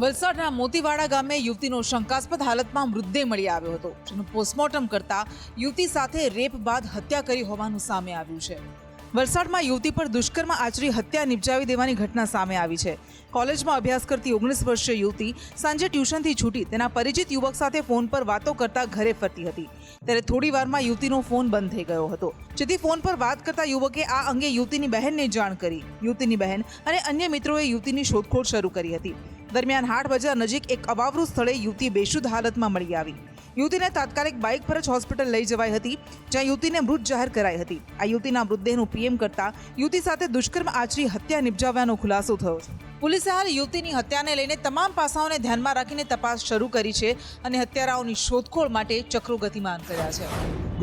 વલસાડના મોતીવાડા ગામે યુવતીનો શંકાસ્પદ હાલતમાં મૃતદેહ મળી આવ્યો હતો, જેનું પોસ્ટમોર્ટમ કરતા યુવતી સાથે રેપ બાદ હત્યા કરી હોવાનું સામે આવ્યું છે। વલસાડમાં યુવતી પર દુષ્કર્મ આચરી હત્યા નિપજાવી દેવાની ઘટના સામે આવી છે। કોલેજમાં અભ્યાસ કરતી 19 વર્ષીય યુવતી સાંજે ટ્યુશનથી છૂટી તેના પરિચિત યુવક સાથે ફોન પર વાતો કરતા ઘરે ફરતી હતી, ત્યારે થોડી વારમાં યુવતીનો ફોન બંધ થઈ ગયો હતો, જેથી ફોન પર વાત કરતા યુવકે આ અંગે યુવતીની બહેનને જાણ કરી। યુવતીની બહેન અને અન્ય મિત્રોએ યુવતીની શોધખોળ શરૂ કરી હતી। દરમિયાન હાટ બજાર નજીક એક અવાવરૂ સ્થળે યુવતી બેશુદ્ધ હાલતમાં મળી આવી। યુવતીને તાત્કાલિક બાઇક પર જ હોસ્પિટલ લઈ જવાઈ હતી, જ્યાં યુવતીને મૃત જાહેર કરાઈ હતી। આ યુવતીના મૃતદેહનું પીએમ કરતા યુવતી સાથે દુષ્કર્મ આચરી હત્યા નિપજાવ્યાનો ખુલાસો થયો છે। પોલીસે હાલ યુવતીની હત્યાને લઈને તમામ પાસાઓને ધ્યાનમાં રાખીને તપાસ શરૂ કરી છે અને હત્યારાઓની શોધખોળ માટે ચક્રો ગતિમાન કર્યા છે।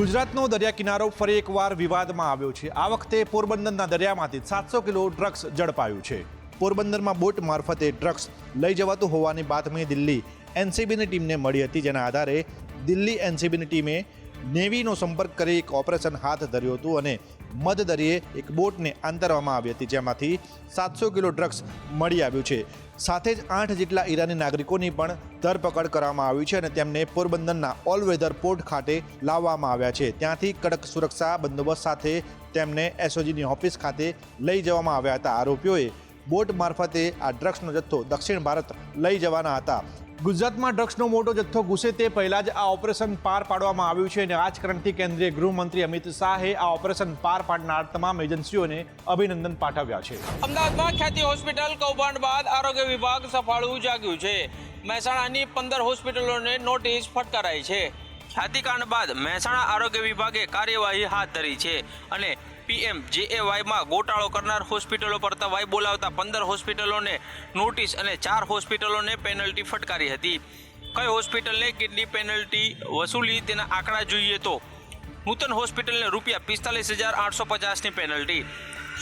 ગુજરાતનો દરિયા કિનારો ફરી એકવાર વિવાદમાં આવ્યો છે। આ વખતે પોરબંદરના દરિયામાંથી 700 કિલો ડ્રગ્સ ઝડપાયું છે। પોરબંદરમાં બોટ મારફતે ડ્રગ્સ લઈ જવાતું હોવાની બાતમી દિલ્હી એનસીબીની ટીમને મળી હતી, જેના આધારે દિલ્હી એનસીબીની ટીમે નેવીનો સંપર્ક કરી એક ઓપરેશન હાથ ધર્યું હતું અને મધદરિયે એક બોટને આંતરવામાં આવી હતી, જેમાંથી 700 કિલો ડ્રગ્સ મળી આવ્યું છે। સાથે જ 8 જેટલા ઈરાની નાગરિકોની પણ ધરપકડ કરવામાં આવી છે અને તેમને પોરબંદરના ઓલવેધર પોર્ટ ખાતે લાવવામાં આવ્યા છે। ત્યાંથી કડક સુરક્ષા બંદોબસ્ત સાથે તેમને એસઓજીની ઓફિસ ખાતે લઈ જવામાં આવ્યા હતા। આરોપીઓએ બોટ મારફતે આ ડ્રગ્સનો જથ્થો દક્ષિણ ભારત લઈ જવાના હતા। ગુજરાતમાં ડ્રગ્સનો મોટો જથ્થો ઘૂસે તે પહેલાં જ આ ઓપરેશન પાર પાડવામાં આવ્યું છે અને આ જ કારણથી કેન્દ્રીય ગૃહમંત્રી અમિત શાહે આ ઓપરેશન પાર પાડનાર તમામ એજન્સીઓને અભિનંદન પાઠવ્યા છે। અમદાવાદમાં ખ્યાતિ હોસ્પિટલ કૌભાંડ બાદ આરોગ્ય વિભાગ સફાળું જાગ્યું છે। મહેસાણાની 15 હોસ્પિટલોને નોટિસ ફટકારાઈ છે। ખ્યાતિકાંડ બાદ મહેસાણા આરોગ્ય વિભાગે કાર્યવાહી હાથ ધરી છે અને PMJAYમાં ગોટાળો કરનાર હોસ્પિટલો પર તવાઈ બોલાવતા 15 હોસ્પિટલોને નોટિસ અને 4 હોસ્પિટલોને પેનલ્ટી ફટકારી હતી। કઈ હોસ્પિટલને કેટલી પેનલ્ટી વસૂલી તેના આંકડા જોઈએ તો નૂતન હોસ્પિટલને રૂપિયા 45,850ની પેનલ્ટી,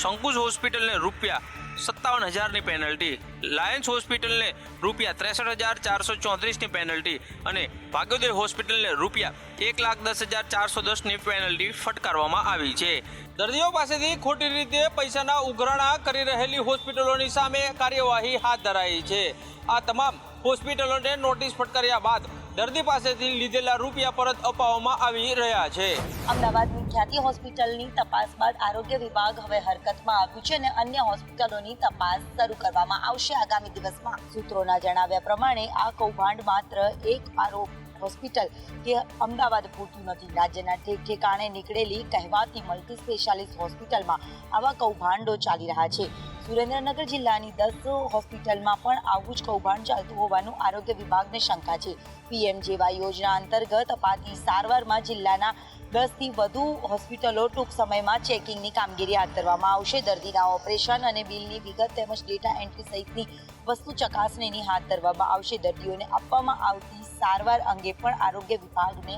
સંકુશ હોસ્પિટલને રૂપિયા 57,000ની પેનલ્ટી, લાયન્સ હોસ્પિટલને રૂપિયા 63,434ની પેનલ્ટી અને ભાગ્યોદય હોસ્પિટલને રૂપિયા 1,10,410ની પેનલ્ટી ફટકારવામાં આવી છે। દર્દીઓ પાસેથી ખોટી રીતે પૈસાના ઉઘરાણા કરી રહેલી હોસ્પિટલોની સામે કાર્યવાહી હાથ ધરાઈ છે। આ તમામ હોસ્પિટલોને નોટિસ ફટકાર્યા બાદ દર્દી પાસેથી લીધેલા રૂપિયા પરત અપાવવામાં આવી રહ્યા છે। અમદાવાદની ખ્યાતિ હોસ્પિટલની તપાસ બાદ આરોગ્ય વિભાગ હવે હરકતમાં આવ્યું છે અને અન્ય હોસ્પિટલોની તપાસ શરૂ કરવામાં આવશે આગામી દિવસમાં। સૂત્રોના જણાવ્યા પ્રમાણે આ કૌભાંડ માત્ર એક આરોપ હોસ્પિટલ કે અમદાવાદ પૂરતું નથી। રાજ્યના ઠેક ઠેકાણે નીકળેલી કહેવાતી મલ્ટી સ્પેશિયાલિસ્ટ હોસ્પિટલમાં આવા કૌભાંડો ચાલી રહ્યા છે। સુરેન્દ્રનગર જિલ્લાની 10 હોસ્પિટલમાં પણ આવું જ કૌભાંડ ચાલતું હોવાનું આરોગ્ય વિભાગને શંકા છે। PMJY યોજના અંતર્ગત અપાતી સારવારમાં જિલ્લાના 10થી વધુ હોસ્પિટલો ટૂંક સમયમાં ચેકિંગની કામગીરી હાથ ધરવામાં આવશે। દર્દીના ઓપરેશન અને બિલની વિગત તેમજ ડેટા એન્ટ્રી સહિતની વસ્તુ ચકાસણીની હાથ ધરવામાં આવશે। દર્દીઓને આપવામાં આવતી સારવાર અંગે પણ આરોગ્ય વિભાગને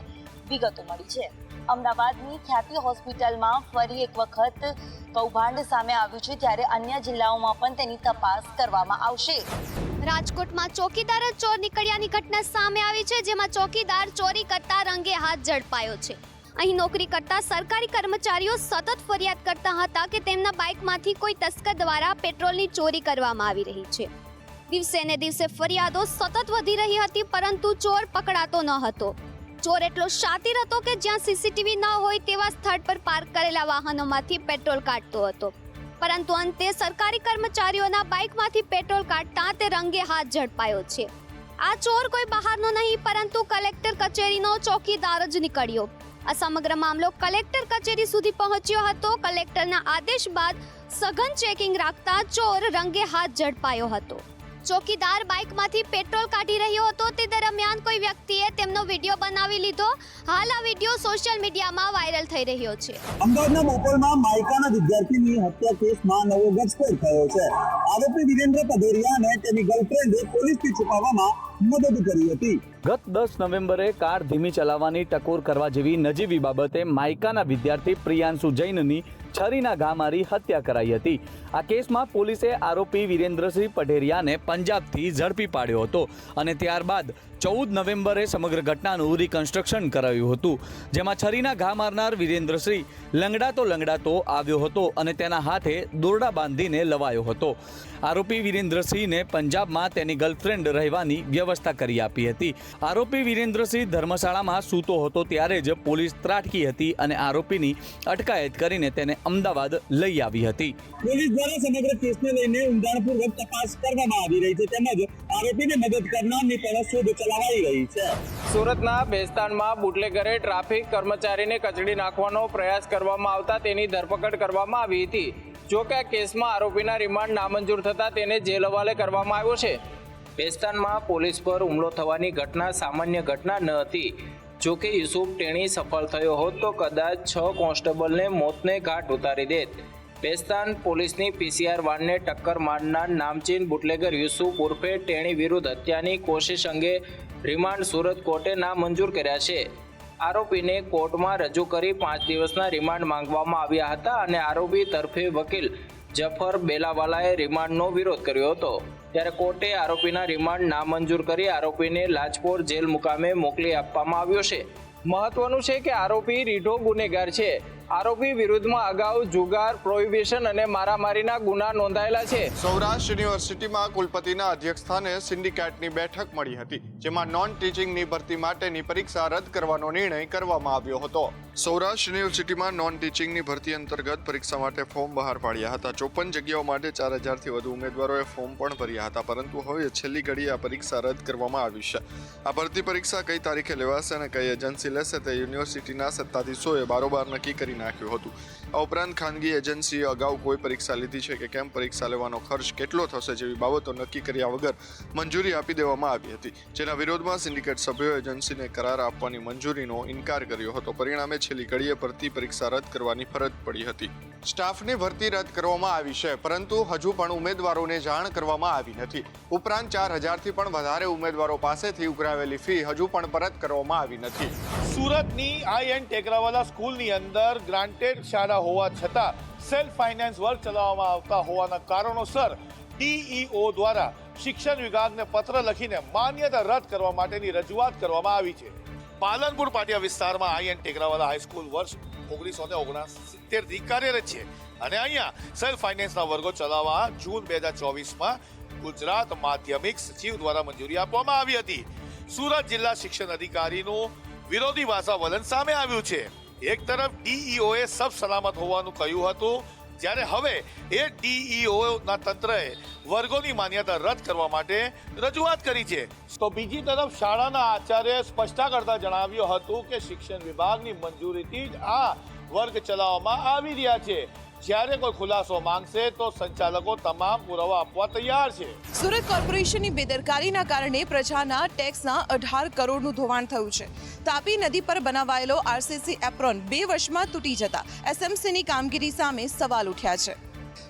વિગતો મળી છે। અમદાવાદની ખ્યાતિ હોસ્પિટલમાં ફરી એક વખત કૌભાંડ સામે આવ્યું છે, ત્યારે અન્ય જિલ્લાઓમાં પણ તેની તપાસ કરવામાં આવશે। રાજકોટમાં ચોકીદાર જ ચોર નીકળ્યાની ઘટના સામે આવી છે, જેમાં ચોકીદાર ચોરી કરતા રંગે હાથ ઝડપાયો છે। અહીં નોકરી કરતા સરકારી કર્મચારીઓ સતત ફરિયાદ કરતા હતા કે તેમના બાઇકમાંથી કોઈ તસ્કર દ્વારા પેટ્રોલની ચોરી કરવામાં આવી રહી છે। દિવસે ને દિવસે ફરિયાદો સતત વધી રહી હતી, પરંતુ ચોર પકડાતો ન હતો। ચોર એટલો શાતિર હતો કે જ્યાં CCTV ન હોય તેવા સ્થળ પર પાર્ક કરેલા વાહનોમાંથી પેટ્રોલ કાઢતો હતો, પરંતુ અંતે સરકારી કર્મચારીઓના બાઇકમાંથી પેટ્રોલ કાઢતા તે રંગે હાથ ઝડપાયો છે। આ ચોર કોઈ બહારનો નહીં પરંતુ કલેક્ટર કચેરીનો ચોકીદાર જ નીકળ્યો। આ સમગ્ર મામલો કલેક્ટર કચેરી સુધી પહોંચ્યો હતો। કલેક્ટરના આદેશ બાદ સઘન ચેકિંગ રાખતા ચોર રંગે હાથ ઝડપાયો હતો। ચોકીદાર બાઇકમાંથી પેટ્રોલ કાઢી રહ્યો હતો, તે દરમિયાન કોઈ વ્યક્તિએ તેમનો વિડીયો બનાવી લીધો। હાલ આ વિડીયો સોશિયલ મીડિયામાં વાયરલ થઈ રહ્યો છે। અમદાવાદના બોપલમાં માયકાના વિદ્યાર્થીની હત્યા કેસમાં નવો ઘટસ્ફોટ થયો છે। આરોપી વિરેન્દ્ર પધેરિયાને તેની ગર્લફ્રેન્ડે પોલીસથી છુપાવવામાં મદદ કરી હતી। ગત 10 નવેમ્બરે કાર ધીમી ચલાવવાની ટકોર કરવા જેવી નજીવી બાબતે માયકાના વિદ્યાર્થી પ્રિયાંશુ જૈનની છરીના ઘા મારી હત્યા કરાઈ હતી। આ કેસમાં પોલીસે આરોપી વિરેન્દ્રસિંહ પઢેરિયાને પંજાબથી ઝડપી પાડ્યો હતો અને ત્યારબાદ 14 નવેમ્બરે સમગ્ર ઘટનાનું રિકન્સ્ટ્રક્શન કરાયું હતું, જેમાં છરીના ઘા મારનાર વિરેન્દ્રસિંહ લંગડાતો આવ્યો હતો અને તેના હાથે દોરડા બાંધીને લવાયો હતો। આરોપી વિરેન્દ્રસિંહને પંજાબમાં તેની ગર્લફ્રેન્ડ રહેવાની વ્યવસ્થા કરી આપી હતી। આરોપી વિરેન્દ્રસિંહ ધર્મશાળામાં સૂતો હતો ત્યારે જ પોલીસ ત્રાટકી હતી અને આરોપીની અટકાયત કરીને તેને અમદાવાદ લઈ આવી હતી। પોલીસ દ્વારા સમગ્ર કેસને લઈને ઊંડાણપૂર્વક તપાસ કરવામાં આવી રહી છે તેમજ આરોપીને મદદ કરનારની પણ શોધ ચલાવાઈ રહી છે। સુરતના બેસ્તાનમાં બુટલેગરે ટ્રાફિક કર્મચારીને કચડી નાખવાનો પ્રયાસ કરવામાં આવતા તેની ધરપકડ કરવામાં આવી હતી। જો કે આ કેસમાં આરોપીના રિમાન્ડ નામંજૂર થતાં તેને જેલ હવાલે કરવામાં આવ્યો છે। બેસ્તાનમાં પોલીસ પર હુમલો થવાની ઘટના સામાન્ય ઘટના ન હતી। જો કે યુસુફ ટેણી સફળ થયો હોત તો કદાચ 6 કોન્સ્ટેબલને મોતને ઘાટ ઉતારી દેત। બેસ્તાન પોલીસની પીસીઆર વાનને ટક્કર મારનાર નામચીન બુટલેગર યુસુફ ઉર્ફે ટેણી વિરુદ્ધ હત્યાની કોશિશ અંગે રિમાન્ડ સુરત કોર્ટે નામંજૂર કર્યા છે। આરોપીને કોર્ટમાં રજૂ કરી 5 દિવસના રિમાન્ડ માંગવામાં આવ્યા હતા અને આરોપી તરફે વકીલ જફર બેલાવાલાએ રિમાન્ડનો વિરોધ કર્યો હતો, ત્યારે કોર્ટે આરોપીના રિમાન્ડ નામંજૂર કરી આરોપીને લાજપોર જેલ મુકામે મોકલી આપવામાં આવ્યો છે। મહત્વનું છે કે આરોપી રીઢો ગુનેગાર છે। આરોપી વિરુદ્ધમાં અગાઉ જુગાર, પ્રોહિબિશન અને મારામારીના ગુના નોંધાયેલા છે। સૌરાષ્ટ્ર યુનિવર્સિટીમાં કુલપતિના અધ્યક્ષસ્થાને સિન્ડિકેટની બેઠક મળી હતી, જેમાં નોન ટીચિંગની ભરતી માટેની પરીક્ષા રદ કરવાનો નિર્ણય કરવામાં આવ્યો હતો। સૌરાષ્ટ્ર યુનિવર્સિટીમાં નોન ટીચિંગની ભરતી અંતર્ગત પરીક્ષા માટે ફોર્મ બહાર પાડ્યા હતા। 54 જગ્યાઓ માટે 4000થી વધુ ઉમેદવારોએ ફોર્મ પણ ભર્યા હતા, પરંતુ હવે છેલ્લી ઘડીએ આ પરીક્ષા રદ કરવામાં આવી છે। આ ભરતી પરીક્ષા કઈ તારીખે લેવાશે અને કઈ એજન્સી લેશે તે યુનિવર્સિટીના સત્તાધીશોએ બારોબાર નક્કી કરી નાખ્યું હતું। આ ઉપરાંત ખાનગી એજન્સીએ અગાઉ કોઈ પરીક્ષા લીધી છે કે કેમ, પરીક્ષા લેવાનો ખર્ચ કેટલો થશે જેવી બાબતો નક્કી કર્યા વગર મંજૂરી આપી દેવામાં આવી હતી, જેના વિરોધમાં સિન્ડિકેટ સભ્યોએ એજન્સીને કરાર આપવાની મંજૂરીનો ઇનકાર કર્યો હતો। પરિણામે છેલ્લી ઘડીએ ભરતી પરીક્ષા રદ કરવાની ફરજ પડી હતી। સ્ટાફની ભરતી રદ કરવામાં આવી છે, પરંતુ હજુ પણ ઉમેદવારોને જાણ કરવામાં આવી નથી। ઉપરાંત 4000થી પણ વધારે ઉમેદવારો પાસેથી ઉઘરાવેલી ફી હજુ પણ પરત કરવામાં આવી નથી। સુરતની IN ટેકરાવાલા સ્કૂલની અંદર ગ્રાન્ટેડ શાળા હોવા છતાં સેલ્ફ ફાઇનાન્સ વર્ક ચલાવવામાં આવતા હોવાના કારણોસર DEO દ્વારા શિક્ષણ વિભાગને પત્ર લખીને માન્યતા રદ કરવા માટેની રજૂઆત કરવામાં આવી છે। પાલનપુર પાટિયા વિસ્તારમાં IN ટેકરાવાલા હાઈસ્કૂલ વર્ષ 1969થી કાર્યરત છે અને અહીંયા સેલ્ફ ફાઇનાન્સના વર્ગો ચલાવવા જૂન 2024માં ગુજરાત માધ્યમિક સચિવ દ્વારા મંજૂરી આપવામાં આવી હતી। સુરત જિલ્લા શિક્ષણ અધિકારીનું વિરોધી ભાષા વલણ સામે આવ્યું છે। એક તરફ DEOએ સબ સલામત હોવાનું કહ્યું હતું, જ્યારે હવે એ DEOના તંત્રએ વર્ગોની માન્યતા રદ કરવા માટે રજૂઆત કરી છે, તો બીજી તરફ શાળાના આચાર્યએ સ્પષ્ટતા કરતા જણાવ્યું હતું કે શિક્ષણ વિભાગની મંજૂરીથી જ આ વર્ગ ચલાવવામાં આવી રહ્યા છે। જ્યારે કોઈ ખુલાસો માંગશે તો સંચાલકો તમામ પુરાવા આપવા તૈયાર છે। સુરત કોર્પોરેશનની બેદરકારીના કારણે પ્રજાના ટેક્સના 18 કરોડનું ધોવાણ થયું છે। તાપી નદી પર બનાવાયેલો RCC એપ્રોન 2 વર્ષમાં તૂટી જતા SMCની કામગીરી સામે સવાલ ઉઠ્યા છે।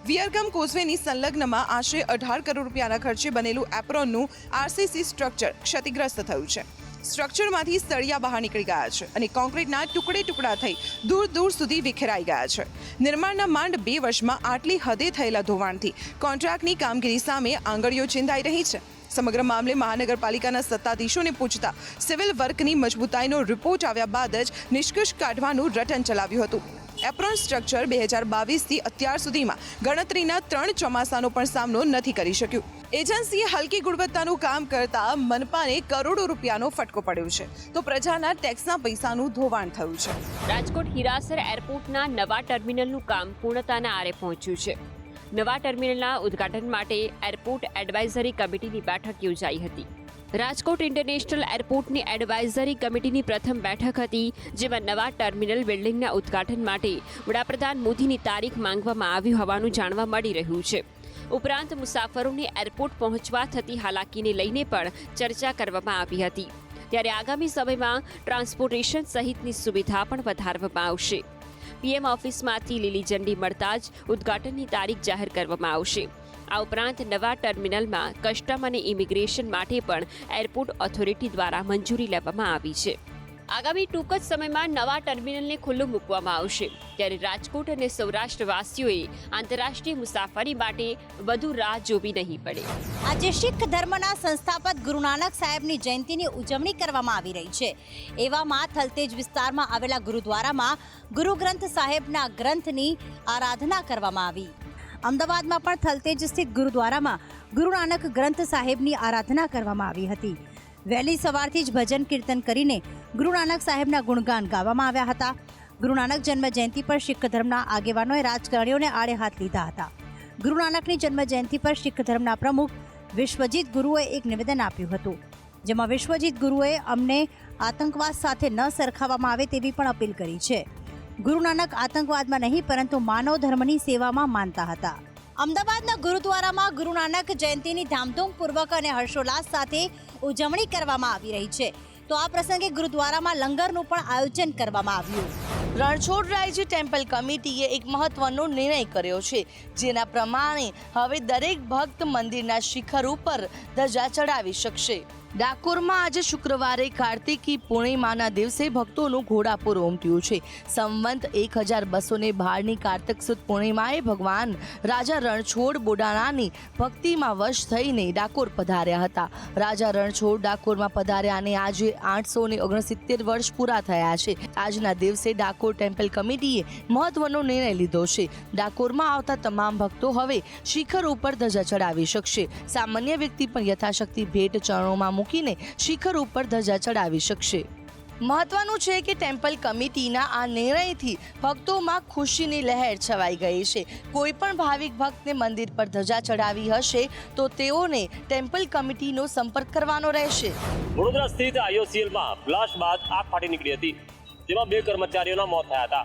વિયરગમ કોઝવેની સંલગ્નમાં આશરે 18 કરોડ રૂપિયાના ખર્ચે બનેલું એપ્રોનનું RCC સ્ટ્રક્ચર ક્ષતિગ્રસ્ત થયું છે। સ્ટ્રક્ચરમાંથી સળિયા બહાર નીકળી ગયા છે અને કોન્ક્રીટના ટુકડા થઈ દૂર દૂર સુધી વિખેરાઈ ગયા છે। નિર્માણના માંડ 2 વર્ષમાં આટલી હદે થયેલા ધોવાણથી કોન્ટ્રાક્ટની કામગીરી સામે આંગળીઓ ચિંધાઈ રહી છે। સમગ્ર મામલે મહાનગરપાલિકાના સત્તાધીશોને પૂછતા સિવિલ વર્કની મજબૂતાઈનો રિપોર્ટ આવ્યા બાદ જ નિષ્કર્ષ કાઢવાનું રટન ચલાવ્યું હતું। એપ્રોન સ્ટ્રક્ચર 2022થી અત્યાર સુધીમાં ગણતરીના 3 ચોમાસાનો પણ સામનો નથી કરી શક્યું। એજન્સીએ હલકી ગુણવત્તાનું કામ કરતા મનપાને કરોડો રૂપિયાનો ફટકો પડ્યો છે, તો પ્રજાના ટેક્સના પૈસાનું ધોવાણ થયું છે। રાજકોટ હીરાસર એરપોર્ટના નવા ટર્મિનલનું કામ પૂર્ણતાના આરે પહોંચ્યું છે। નવા ટર્મિનલના ઉદ્ઘાટન માટે એરપોર્ટ એડવાઇઝરી કમિટીની બેઠક યોજાઈ હતી। રાજકોટ ઇન્ટરનેશનલ એરપોર્ટની એડવાઇઝરી કમિટીની પ્રથમ બેઠક હતી, જેમાં નવા ટર્મિનલ બિલ્ડિંગના ઉદ્ઘાટન માટે વડાપ્રધાન મોદીની તારીખ માંગવામાં આવી હોવાનું જાણવા મળી રહ્યું છે। ઉપરાંત મુસાફરોને એરપોર્ટ પહોંચવા થતી હાલાકીને લઈને પણ ચર્ચા કરવામાં આવી હતી, ત્યારે આગામી સમયમાં ટ્રાન્સપોર્ટેશન સહિતની સુવિધા પણ વધારવામાં આવશે। PM ઓફિસમાંથી લીલી ઝંડી મળતા જ ઉદ્ઘાટનની તારીખ જાહેર કરવામાં આવશે। આ ઉપરાંત નવા ટર્મિનલમાં કસ્ટમ અને ઇમિગ્રેશન માટે પણ એરપોર્ટ ઓથોરિટી દ્વારા મંજૂરી લેવામાં આવી છે। આગામી ટૂંક જ સમયમાં નવા ટર્મિનલને ખુલ્લું મૂકવામાં આવશે, ત્યારે રાજકોટ અને સૌરાષ્ટ્રવાસીઓએ આંતરરાષ્ટ્રીય મુસાફરી માટે વધુ રાહ જોવી નહીં પડે. આજે શીખ ધર્મના સંસ્થાપક ગુરુ નાનક સાહેબની જયંતિની ઉજવણી કરવામાં આવી રહી છે. એવામાં થલતેજ વિસ્તારમાં આવેલા ગુરુદ્વારામાં ગુરુ ગ્રંથ સાહેબના ગ્રંથની આરાધના કરવામાં આવી. અમદાવાદમાં પણ થલતેજ સ્થિત ગુરુદ્વારામાં ગુરુ નાનક ગ્રંથ સાહેબની આરાધના કરવામાં આવી હતી. વહેલી સવારથી જ ભજન કીર્તન કરીને ગુરુ નાનક સાહેબના ગુણગાન ગાવામાં આવ્યા હતા. ગુરુ નાનક જન્મ જયંતિ પર શીખ ધર્મના આગેવાનોએ રાજકારણીઓને આડે હાથ લીધા હતા. ગુરુ નાનકની જન્મ જયંતિ પર શીખ ધર્મના પ્રમુખ વિશ્વજીત ગુરુએ એક નિવેદન આપ્યું હતું, જેમાં વિશ્વજીત ગુરુએ અમને આતંકવાદ સાથે ન સરખાવવામાં આવે તેવી પણ અપીલ કરી છે. ગુરુ નાનક આતંકવાદમાં નહીં પરંતુ માનવ ધર્મની સેવામાં માનતા હતા. અમદાવાદના ગુરુદ્વારામાં ગુરુ નાનક જયંતિની ધામધૂમપૂર્વક અને હર્ષોલ્લાસ સાથે ઉજવણી કરવામાં આવી રહી છે. તો આ પ્રસંગે ગુરુદ્વારામાં લંગરનું પણ આયોજન કરવામાં આવ્યું. રણછોડરાયજી ટેમ્પલ કમિટીએ એક મહત્વનો નિર્ણય કર્યો છે, જેના પ્રમાણે હવે દરેક ભક્ત મંદિરના શિખર ઉપર ધજા ચડાવી શકશે. ડાકોરમાં આજે શુક્રવારે કાર્તિકી પૂર્ણિમાના દિવસે ભક્તોનું ઘોડાપુર ઉમટ્યું છે. સંવંત 1212 કાર્તિક સુદ પૂર્ણિમાએ ભગવાન રાજા રણછોડ બોડાણાની ભક્તિમાં વશ થઈને ડાકોર પધાર્યા હતા. રાજા રણછોડ ડાકોરમાં પધાર્યા અને આજે 869 વર્ષ પૂરા થયા છે. આજના દિવસે ડાકોર ટેમ્પલ કમિટીએ મહત્વનો નિર્ણય લીધો છે. ડાકોરમાં આવતા તમામ ભક્તો હવે શિખર ઉપર ધજા ચડાવી શકશે. સામાન્ય વ્યક્તિ પણ યથાશક્તિ ભેટ ચરણોમાં મૂકીને શિખર ઉપર ધજા ચડાવી શકશે. મહત્વનું છે કે ટેમ્પલ કમિટીના આ નિર્ણયથી ભક્તોમાં ખુશીની લહેર છવાઈ ગઈ છે. કોઈ પણ ભાવિક ભક્તને મંદિર પર ધજા ચડાવી હશે તો તેઓને ટેમ્પલ કમિટીનો સંપર્ક કરવાનો રહેશે. વડોદરા સ્થિત IOCLમાં બ્લાસ્ટ બાદ આગ ફાટી નીકળી હતી, જેમાં 2 કર્મચારીઓના મોત થયા હતા.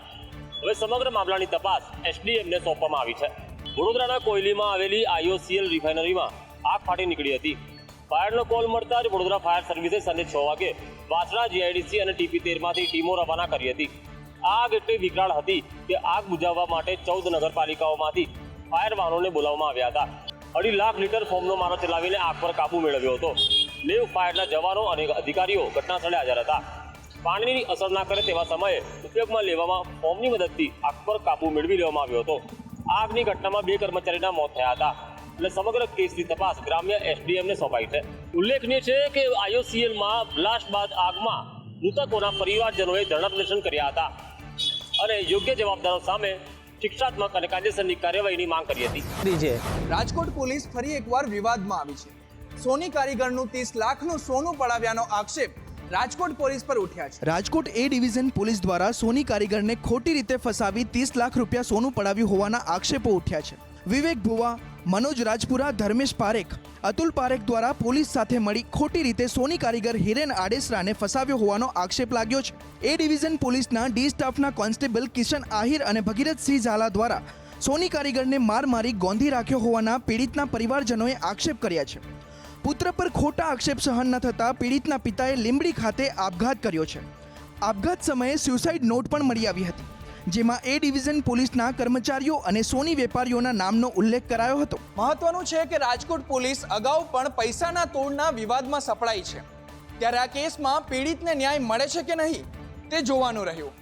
હવે સમગ્ર મામલાની તપાસ SDMને સોંપવામાં આવી છે. વડોદરાના કોયલીમાં આવેલી IOCL રિફાઇનરીમાં આગ ફાટી નીકળી હતી. ફાયરનો કોલ મળતા જ વડોદરા ફાયર સર્વિસે સાંજે 6 વાગે વાસણા GIDC અને TP13માંથી ટીમો રવાના કરી હતી. આગ એટલી વિકરાળ હતી કે આગ બુઝાવવા માટે 14 નગરપાલિકાઓમાંથી ફાયર વાહનોને બોલાવવામાં આવ્યા હતા. 2.5 લાખ લીટર ફોમનો મારો ચલાવીને આગ પર કાબુ મેળવ્યો હતો. 90 ફાયરના જવાનો અને અધિકારીઓ ઘટના સ્થળે હાજર હતા. પાણીની અસર ના કરે તેવા સમયે ઉપયોગમાં લેવામાં ફોમની મદદથી આગ પર કાબુ મેળવી લેવામાં આવ્યો હતો. આગની ઘટનામાં 2 કર્મચારીના મોત થયા હતા અને સમગ્ર કેસની તપાસ ગ્રામ્ય SDMને સોંપાઈ છે. ઉલ્લેખનીય છે કે IOCLમાં બ્લાસ્ટ બાદ આગમાં મૃતકોના પરિવારજનોએ ધરણા પ્રદર્શન કર્યા હતા અને યોગ્ય જવાબદારો સામે શિક્ષાત્મક અને કાયદેસરની કાર્યવાહીની માંગ કરી હતી. રાજકોટ પોલીસ ફરી એકવાર વિવાદમાં આવી છે. સોની કારીગરનું 30 લાખનું સોનું પડાવ્યાનો આક્ષેપ રાજકોટ પોલીસ પર ઉઠ્યા છે. રાજકોટ A ડિવિઝન પોલીસ દ્વારા સોની કારીગરને ખોટી રીતે ફસાવી 30 લાખ રૂપિયા સોનું પડાવ્યું હોવાના આક્ષેપો ઉઠ્યા છે. વિવેક ભુવા, મનોજ રાજપુરા, ધર્મેશ પારેખ, અતુલ પારેખ દ્વારા પોલીસ સાથે મળી ખોટી રીતે સોની કારીગર હિરેન આડેસરાને ફસાવ્યો હોવાનો આક્ષેપ લાગ્યો છે. A ડિવિઝન પોલીસના D સ્ટાફના કોન્સ્ટેબલ કિશન આહિર અને ભગીરથસિંહ ઝાલા દ્વારા સોની કારીગરને માર મારી ગોંધી રાખ્યો હોવાના પીડિતના પરિવારજનોએ આક્ષેપ કર્યા છે. પુત્ર પર ખોટા આક્ષેપ સહન ન થતાં પીડિતના પિતાએ લીંબડી ખાતે આપઘાત કર્યો છે. આપઘાત સમયે સ્યુસાઇડ નોટ પણ મળી આવી હતી, જેમાં A ડિવિઝન પોલીસના કર્મચારીઓ અને સોની વેપારીઓના નામનો ઉલ્લેખ કરાયો હતો. મહત્વનું છે કે રાજકોટ પોલીસ અગાઉ પણ પૈસાના તોડના વિવાદમાં સપડાઈ છે, ત્યારે આ કેસમાં પીડિતને ન્યાય મળે છે કે નહીં તે જોવાનું રહ્યું.